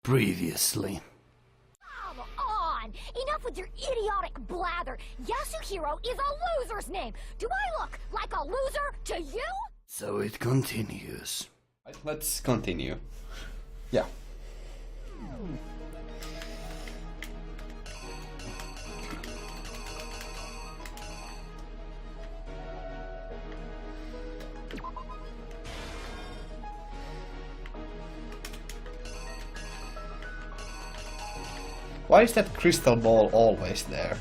Previously. Come on! Enough with your idiotic blather! Yasuhiro is a loser's name! Do I look like a loser to you? So it continues. Right, let's continue. Yeah. Why is that crystal ball always there?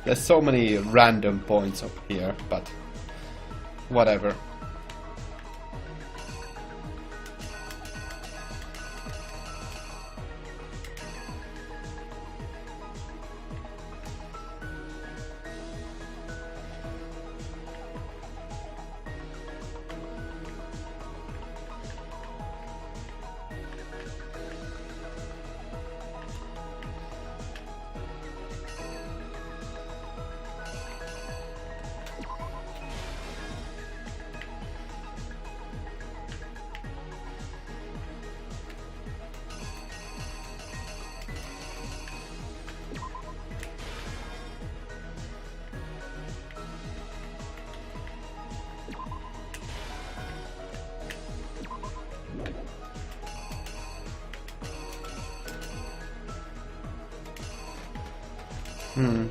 There's so many random points up here, but whatever. Hmm.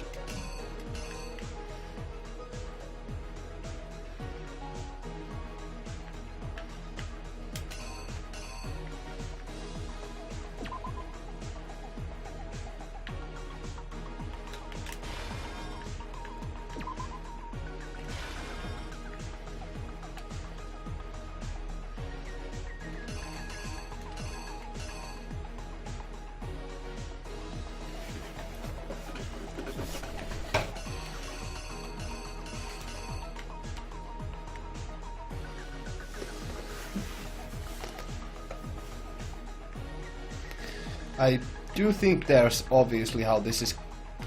I do think there's obviously how this is.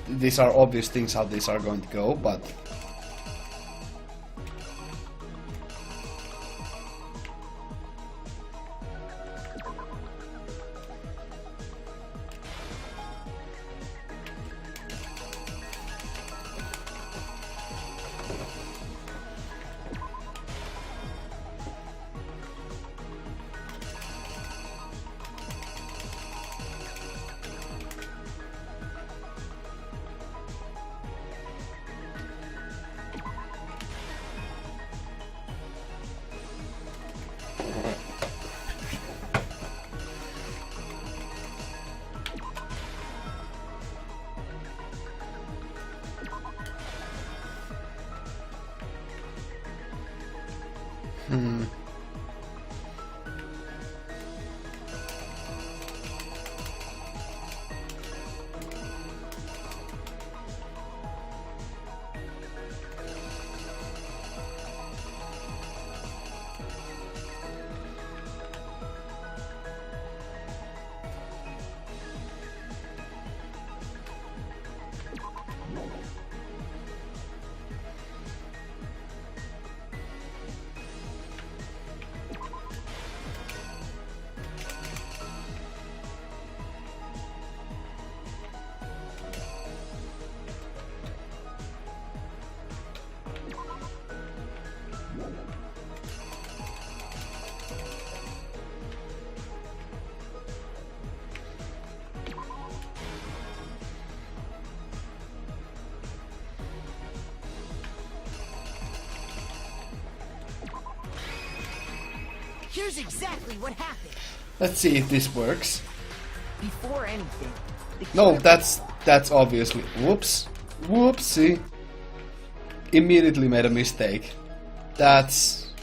These are obvious things how these are going to go, but here's exactly what happened. let's see if this works. Before anything, No, that's obviously. Whoops. Whoopsie. Immediately made a mistake. That's.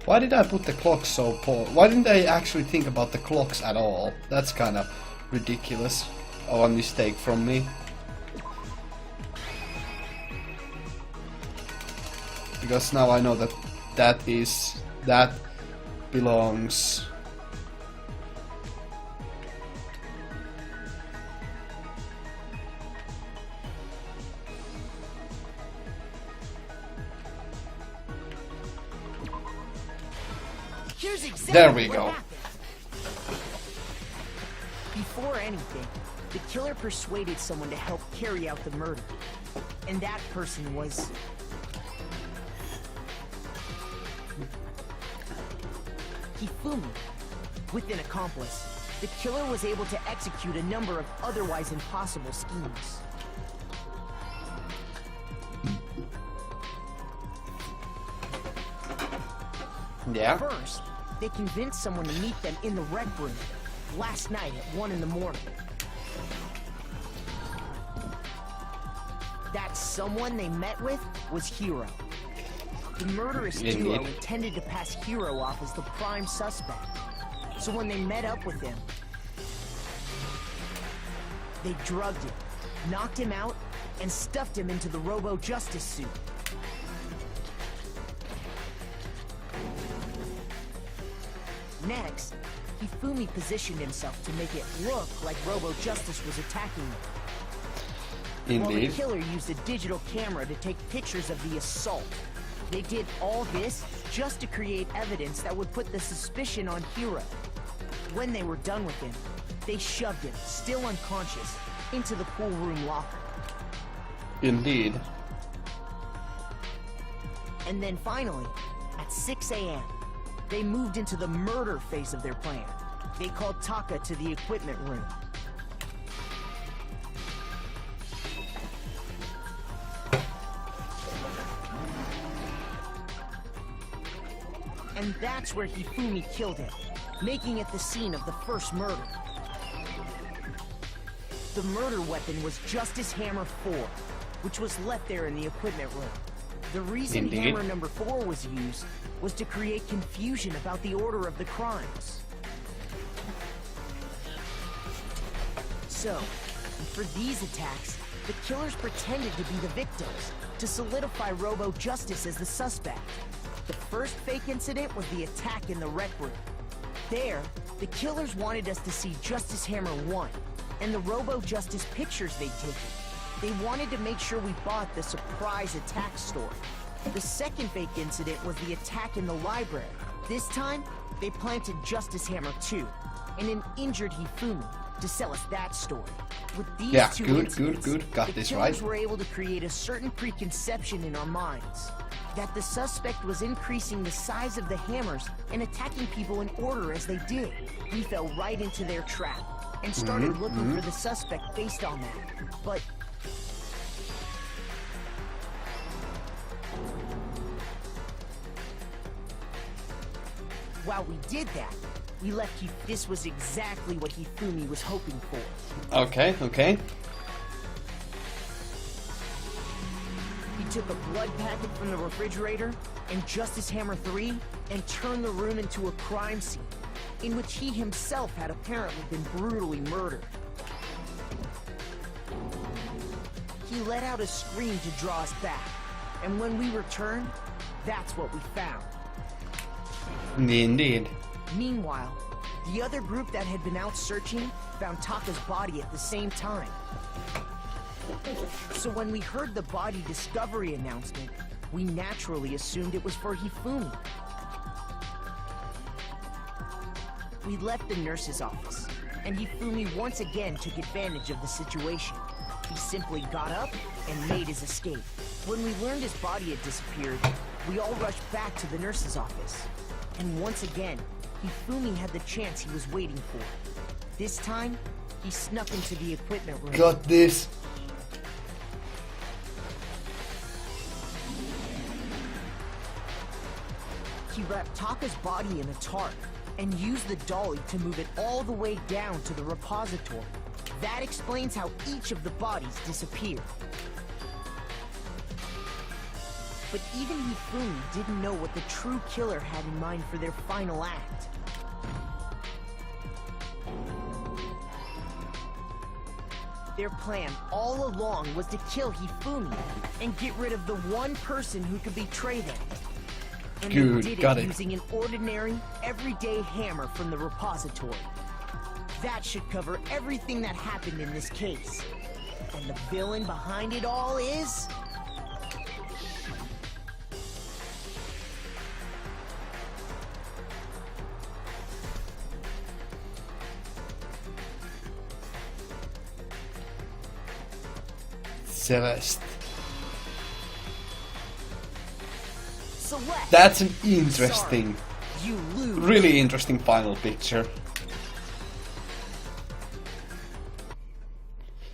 Why did I put the clock so poor? Why didn't I actually think about the clocks at all? That's kind of ridiculous. Oh, a mistake from me. Because now I know that that belongs. Here's exactly There we what go. happened. Before anything, the killer persuaded someone to help carry out the murder. And that person was... Hifumi. With an accomplice, the killer was able to execute a number of otherwise impossible schemes. Yeah. First, they convinced someone to meet them in the rec room last night at 1 in the morning. That someone they met with was Hiro. The murderous duo intended to pass Hiro off as the prime suspect. So when they met up with him, they drugged him, knocked him out, and stuffed him into the Robo-Justice suit. Next, Hifumi positioned himself to make it look like Robo-Justice was attacking them. While the Indeed. killer used a digital camera to take pictures of the assault. They did all this just to create evidence that would put the suspicion on Hiro. When they were done with him, they shoved him, still unconscious, into the pool room locker. Indeed. And then finally, at 6 a.m., they moved into the murder phase of their plan. They called Taka to the equipment room. And that's where Hifumi killed him, making it the scene of the first murder. The murder weapon was Justice Hammer 4, which was left there in the equipment room. The reason Indeed. Hammer number 4 was used was to create confusion about the order of the crimes. So, for these attacks, the killers pretended to be the victims, to solidify Robo-Justice as the suspect. The first fake incident was the attack in the rec room. There, the killers wanted us to see Justice Hammer 1, and the Robo-Justice pictures they'd taken. They wanted to make sure we bought the surprise attack story. The second fake incident was the attack in the library. This time, they planted Justice Hammer 2, and an injured Hifumi, to sell us that story. With these Yeah, two good. incidents, Got the this killers right. were able to create a certain preconception in our minds. That the suspect was increasing the size of the hammers and attacking people in order as they did. We fell right into their trap, and started looking for the suspect based on that. But while we did that, we left this was exactly what Hifumi was hoping for. Okay, okay. He took a blood packet from the refrigerator and Justice Hammer 3 and turned the room into a crime scene, in which he himself had apparently been brutally murdered. He let out a scream to draw us back, and when we returned, that's what we found. Indeed. Meanwhile, the other group that had been out searching found Taka's body at the same time. So when we heard the body discovery announcement, we naturally assumed it was for Hifumi. We left the nurse's office, and Hifumi once again took advantage of the situation. He simply got up and made his escape. When we learned his body had disappeared, we all rushed back to the nurse's office. And once again, Hifumi had the chance he was waiting for. This time, he snuck into the equipment room. Got this. He wrapped Taka's body in a tarp and used the dolly to move it all the way down to the repository. That explains how each of the bodies disappeared. But even Hifumi didn't know what the true killer had in mind for their final act. Their plan all along was to kill Hifumi and get rid of the one person who could betray them. And Good, they did got it it. using an ordinary, everyday hammer from the repository. That should cover everything that happened in this case. And the villain behind it all is... Celeste. Celeste. That's an interesting, Sorry, you lose. really interesting final picture.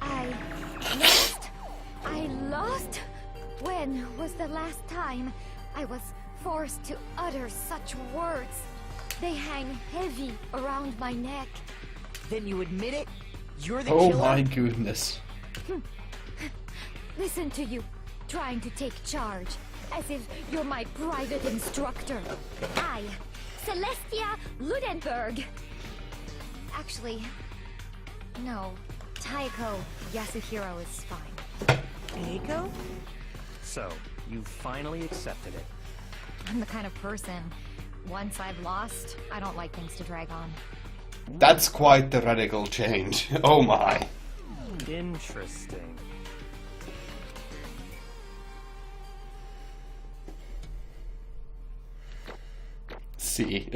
I lost. I lost? When was the last time I was forced to utter such words? They hang heavy around my neck. Then you admit it? You're the Oh killer? my goodness. Listen to you, trying to take charge, as if you're my private instructor. I, Celestia Ludenberg. Actually, no, Taiko Yasuhiro is fine. Eiko? So, you finally accepted it. I'm the kind of person, once I've lost, I don't like things to drag on. That's quite the radical change. Oh my. Interesting. See.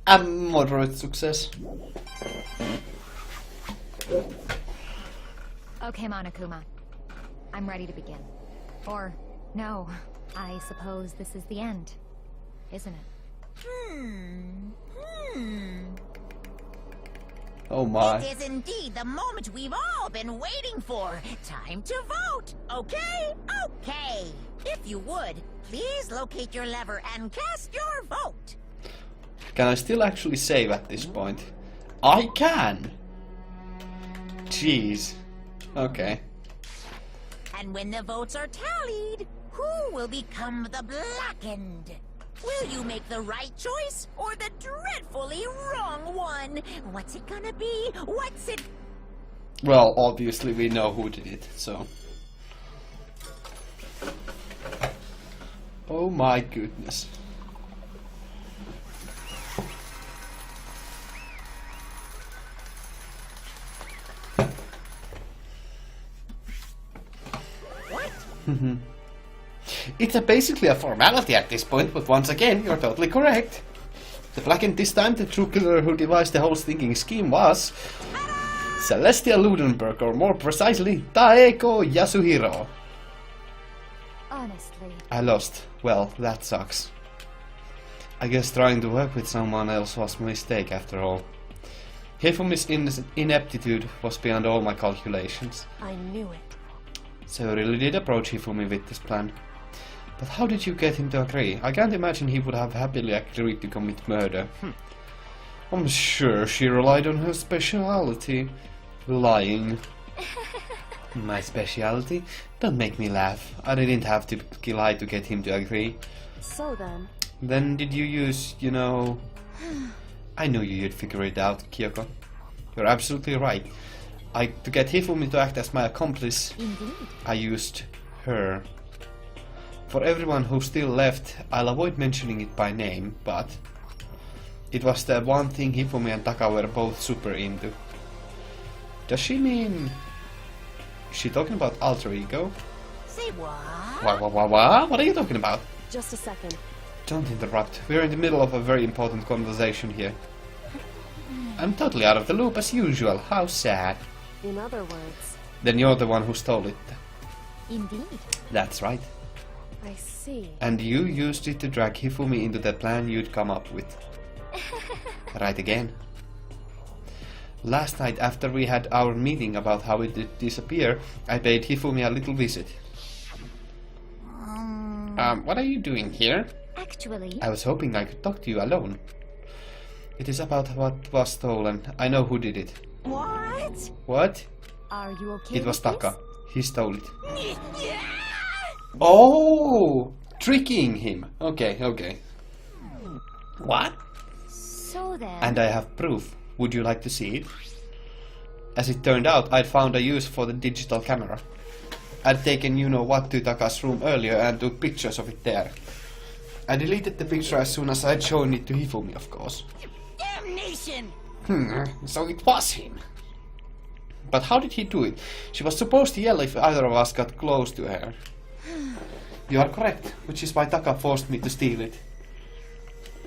A moderate success. Okay, Monokuma. I'm ready to begin. Or, no, I suppose this is the end, isn't it? Oh my. It is indeed the moment we've all been waiting for. Time to vote. Okay? Okay. If you would, please locate your lever and cast your vote. Can I still actually save at this point? I can! Jeez. Okay. And when the votes are tallied, who will become the blackened? Will you make the right choice or the dreadfully wrong one? What's it gonna be? What's it... Well, obviously we know who did it, so... Oh my goodness. What? It's basically a formality at this point, but once again, you're totally correct. The blackened this time, the true killer who devised the whole stinking scheme was... Celestia Ludenberg, or more precisely, Taeko Yasuhiro. Honestly, I lost. Well, that sucks. I guess trying to work with someone else was a mistake after all. Hifumi's ineptitude was beyond all my calculations. I knew it. So I really did approach Hifumi with this plan. But how did you get him to agree? I can't imagine he would have happily agreed to commit murder. I'm sure she relied on her speciality. Lying. My speciality? Don't make me laugh. I didn't have to lie to get him to agree. So then... Then did you use, you know... I knew you'd figure it out, Kyoko. You're absolutely right. To get Hifumi to act as my accomplice, indeed. I used her. For everyone who's still left, I'll avoid mentioning it by name, but... It was the one thing Hifumi and Taka were both super into. Does she mean... Is she talking about alter ego? Say what? What are you talking about? Just a second. Don't interrupt. We're in the middle of a very important conversation here. I'm totally out of the loop as usual. How sad. In other words, Then you're the one who stole it. Indeed. That's right. I see. And you used it to drag Hifumi into the plan you'd come up with. Right again. Last night, after we had our meeting about how it did disappear, I paid Hifumi a little visit. What are you doing here? Actually, I was hoping I could talk to you alone. It is about what was stolen. I know who did it. What? What? are you okay It was with this? Taka. He stole it. Oh! Tricking him. Okay, okay. What? So then... And I have proof. Would you like to see it? As it turned out, I'd found a use for the digital camera. I'd taken you-know-what to Taka's room earlier and took pictures of it there. I deleted the picture as soon as I'd shown it to Hifumi, of course. Damnation! So it was him. But how did he do it? She was supposed to yell if either of us got close to her. You are correct, which is why Taka forced me to steal it.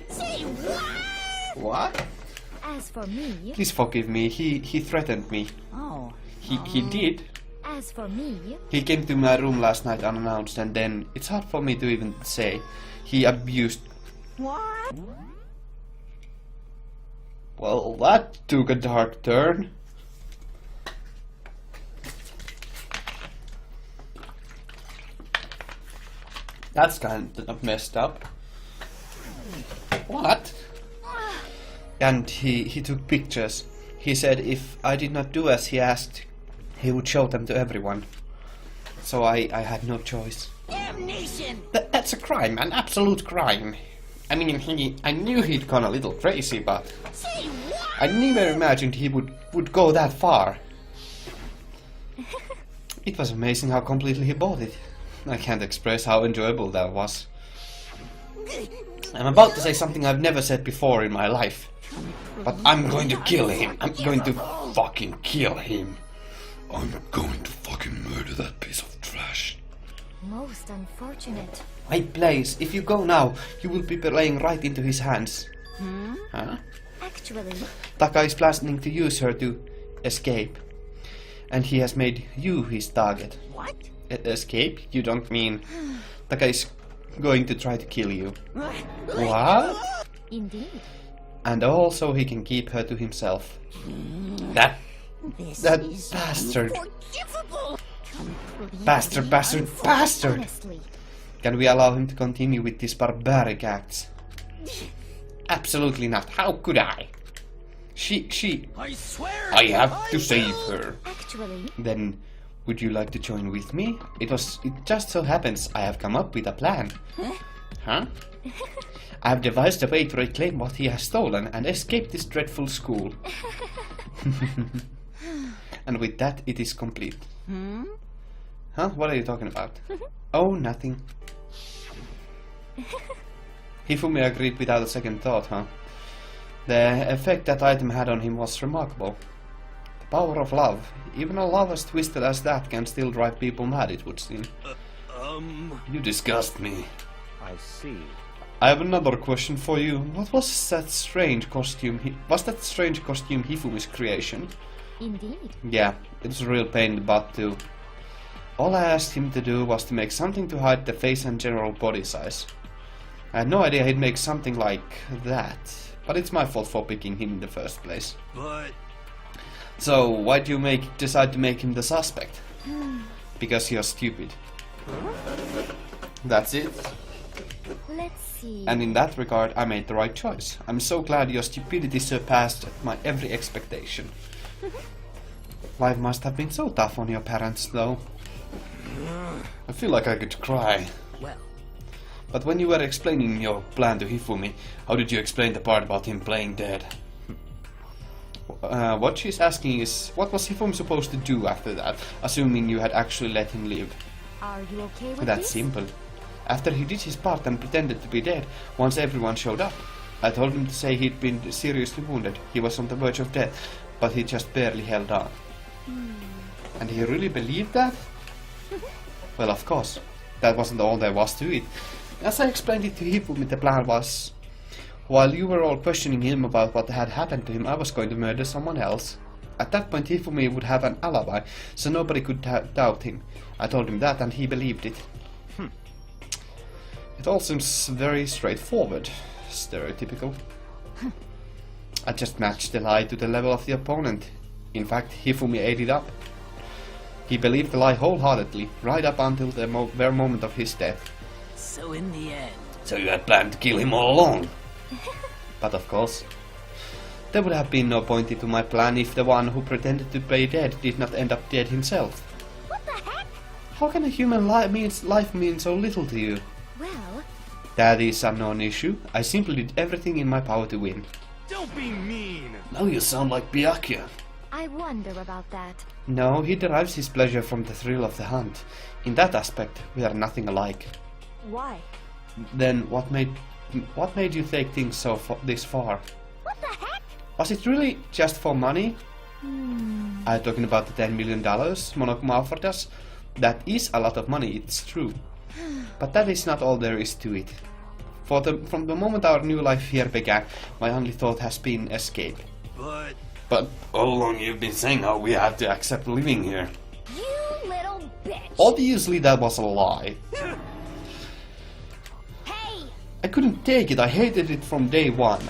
Say what? What? As for me... Please forgive me, he threatened me. Oh. He did. As for me... He came to my room last night unannounced and then, it's hard for me to even say, he abused... What? Well, that took a dark turn. That's kind of messed up. What? And he took pictures. He said if I did not do as he asked, he would show them to everyone. So I had no choice. Damnation! That's a crime, an absolute crime. I mean, I knew he'd gone a little crazy, but Say what? I never imagined he would go that far. It was amazing how completely he bought it. I can't express how enjoyable that was. I'm about to say something I've never said before in my life. But I'm going to kill him. I'm going to fucking kill him. I'm going to fucking murder that piece of trash. Most unfortunate. My place, if you go now, you will be playing right into his hands. Huh? Actually... Taka is planning to use her to escape. And he has made you his target. What? Escape? You don't mean... Taka is going to try to kill you. What? Indeed. And also he can keep her to himself. That bastard. Unforgivable! Bastard! Honestly. Can we allow him to continue with these barbaric acts? Absolutely not. How could I? She... I swear! I have to save her. Actually... Then, would you like to join with me? It just so happens I have come up with a plan. Huh? I have devised a way to reclaim what he has stolen and escape this dreadful school. And with that, it is complete. Huh? What are you talking about? Oh, nothing. Hifumi agreed without a second thought, huh? The effect that item had on him was remarkable. The power of love. Even a love as twisted as that can still drive people mad, it would seem. You disgust me. I see. I have another question for you. What was that strange costume? Was that strange costume Hifumi's creation? Indeed. Yeah, it was a real pain in the butt too. All I asked him to do was to make something to hide the face and general body size. I had no idea he'd make something like that. But it's my fault for picking him in the first place. But... So, why'd you decide to make him the suspect? Because you're stupid. That's it. Let's see... And in that regard, I made the right choice. I'm so glad your stupidity surpassed my every expectation. Life must have been so tough on your parents, though. I feel like I could cry. Well, But when you were explaining your plan to Hifumi, how did you explain the part about him playing dead? What she's asking is, what was Hifumi supposed to do after that, assuming you had actually let him live? Are you okay with That's this? simple. After he did his part and pretended to be dead, once everyone showed up, I told him to say he'd been seriously wounded. He was on the verge of death, but he just barely held on. And he really believed that? Well, of course. That wasn't all there was to it. As I explained it to Hifumi, the plan was... While you were all questioning him about what had happened to him, I was going to murder someone else. At that point, Hifumi would have an alibi, so nobody could doubt him. I told him that, and he believed it. It all seems very straightforward. Stereotypical. I just matched the lie to the level of the opponent. In fact, Hifumi ate it up. He believed the lie wholeheartedly, right up until the very moment of his death. so in the end... So you had planned to kill him all along? But of course, there would have been no point into my plan if the one who pretended to be dead did not end up dead himself. What the heck? How can a human life mean so little to you? Well, That is a non-issue. I simply did everything in my power to win. Don't be mean! Now you sound like Byakuya. I wonder about that. No, he derives his pleasure from the thrill of the hunt. In that aspect, we are nothing alike. Why? Then what made you take things this far? What the heck? Was it really just for money? I'm talking about the $10 million Monokuma offered us. That is a lot of money, it's true. But that is not all there is to it. From the moment our new life here began, my only thought has been escape. But all along you've been saying how we have to accept living here. You little bitch! Obviously that was a lie. Hey! I couldn't take it, I hated it from day one.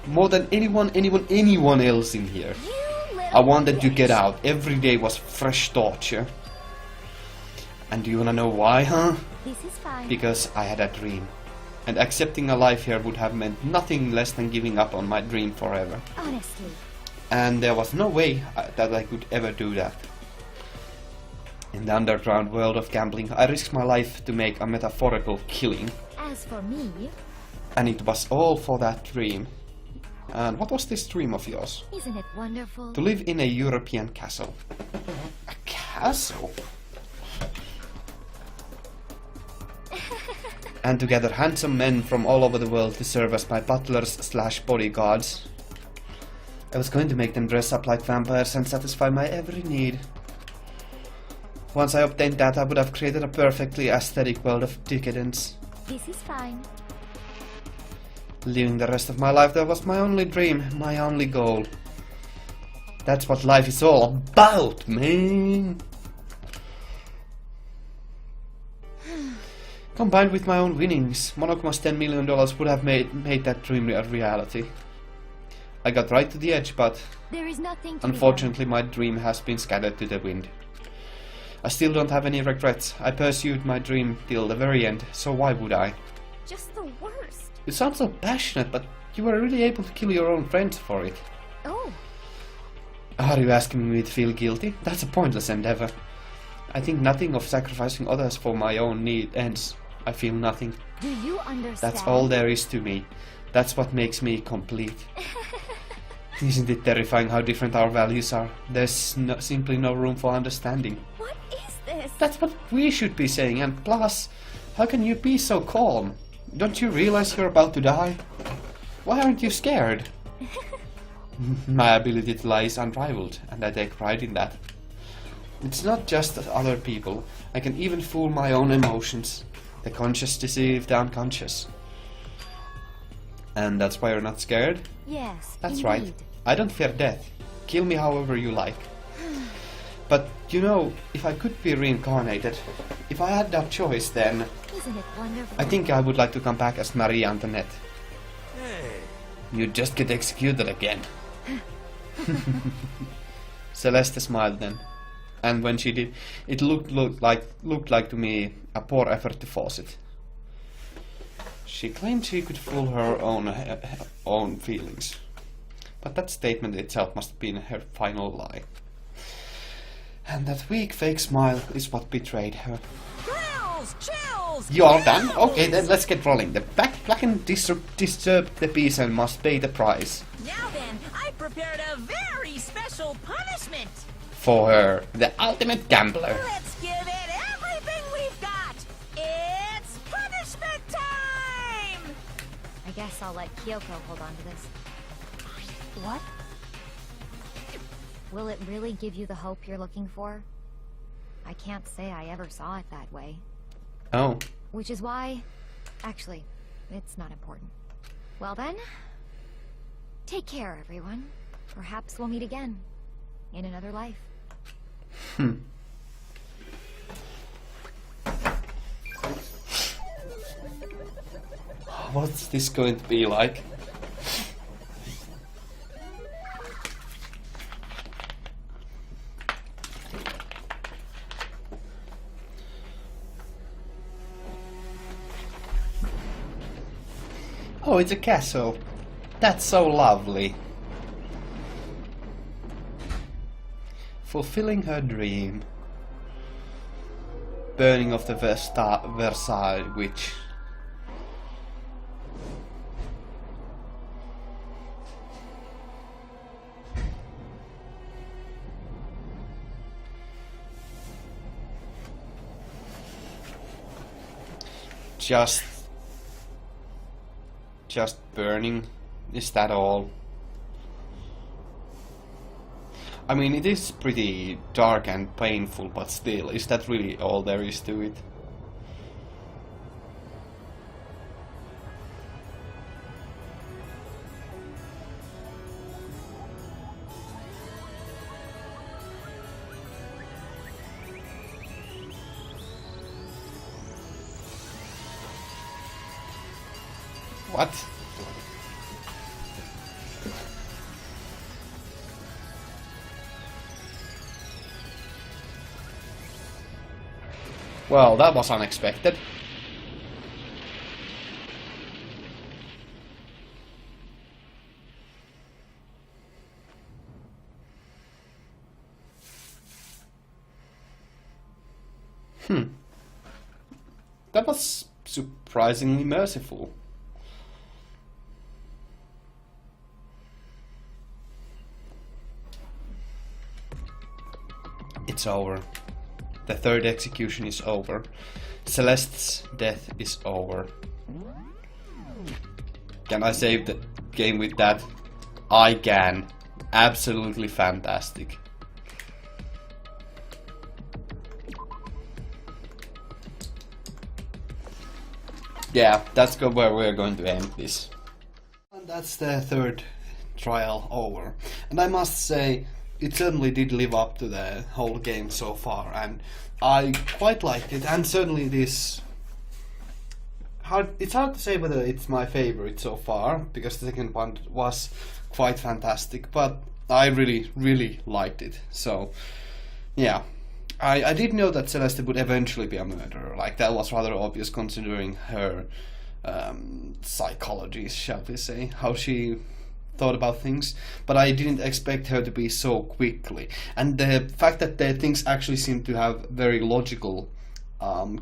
More than anyone else in here. You little I wanted to bitch. get out. Every day was fresh torture. And do you wanna know why, huh? This is fine. Because I had a dream. And accepting a life here would have meant nothing less than giving up on my dream forever. Honestly. And there was no way that I could ever do that. In the underground world of gambling, I risked my life to make a metaphorical killing. As for me, And it was all for that dream. And what was this dream of yours? isn't it wonderful? To live in a European castle. A castle? And to gather handsome men from all over the world to serve as my butlers/bodyguards. I was going to make them dress up like vampires and satisfy my every need. Once I obtained that, I would have created a perfectly aesthetic world of decadence. This is fine. Living the rest of my life, that was my only dream, my only goal. That's what life is all about, man! Combined with my own winnings, Monokuma's $10 million would have made that dream a reality. I got right to the edge, but There is nothing to unfortunately my dream has been scattered to the wind. I still don't have any regrets. I pursued my dream till the very end, so why would I? be done. Just the worst. You sound so passionate, but you were really able to kill your own friends for it. Oh, Are you asking me to feel guilty? That's a pointless endeavor. I think nothing of sacrificing others for my own ends. I feel nothing. do you understand? That's all there is to me. That's what makes me complete. Isn't it terrifying how different our values are? There's simply no room for understanding. What is this? That's what we should be saying, and plus, how can you be so calm? Don't you realize you're about to die? Why aren't you scared? My ability to lie is unrivaled, and I take pride in that. It's not just other people. I can even fool my own emotions. The conscious deceive the unconscious. And that's why you're not scared? Yes, That's indeed. right. I don't fear death. Kill me however you like. But, you know, if I could be reincarnated, if I had that choice, then Isn't it wonderful? I think I would like to come back as Marie Antoinette. Hey, You'd just get executed again. Celeste smiled then. And when she did, it looked like to me a poor effort to force it. She claimed she could fool her own feelings. But that statement itself must have been her final lie. And that weak fake smile is what betrayed her. Chills! Chills! You are done? Okay, then let's get rolling. The blackened disturbed the peace and must pay the price. Now then, I prepared a very special punishment. For her, the ultimate gambler. Let's give it everything we've got. It's punishment time! I guess I'll let Kyoko hold on to this. What? Will it really give you the hope you're looking for? I can't say I ever saw it that way. Oh. Which is why... Actually, it's not important. Well then... Take care, everyone. Perhaps we'll meet again. In another life. What's this going to be like? Oh, it's a castle. That's so lovely. Fulfilling her dream. Burning of the Versailles witch. just burning? Is that all? I mean, it is pretty dark and painful, but still, is that really all there is to it? What? Well, that was unexpected. That was surprisingly merciful. It's over. The third execution is over. Celeste's death is over. Can I save the game with that? I can. Absolutely fantastic. Yeah, that's where we're going to end this. And that's the third trial over. And I must say, it certainly did live up to the whole game so far, and I quite liked it, and certainly it's hard to say whether it's my favorite so far, because the second one was quite fantastic, but I really liked it. So yeah, I did know that Celeste would eventually be a murderer, like that was rather obvious considering her psychology, shall we say, how she thought about things, but I didn't expect her to be so quickly, and the fact that the things actually seem to have very logical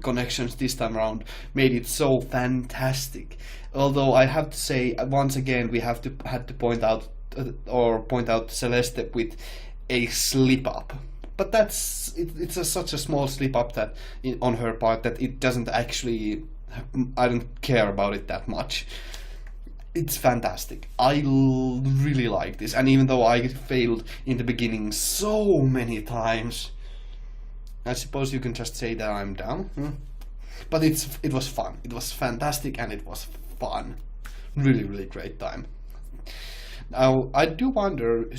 connections this time around made it so fantastic. Although I have to say, once again, we had to point out Celeste with a slip up, but it's such a small slip up that on her part that it doesn't actually, I don't care about it that much. It's fantastic. I really like this, and even though I failed in the beginning so many times, I suppose you can just say that I'm dumb. But it was fun. It was fantastic, and it was fun. Really great time. Now I do wonder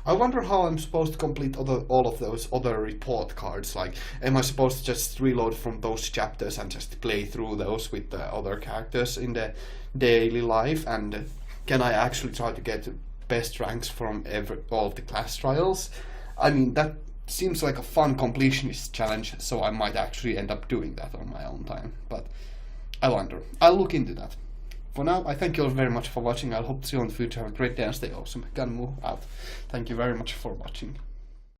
I wonder how I'm supposed to complete all of those other report cards. Like, am I supposed to just reload from those chapters and just play through those with the other characters in the daily life? And can I actually try to get best ranks from all of the class trials? I mean, that seems like a fun completionist challenge, so I might actually end up doing that on my own time. But I wonder. I'll look into that. For now, I thank you all very much for watching. I hope to see you in the future. Have a great day and stay awesome. Gunmu out. Thank you very much for watching.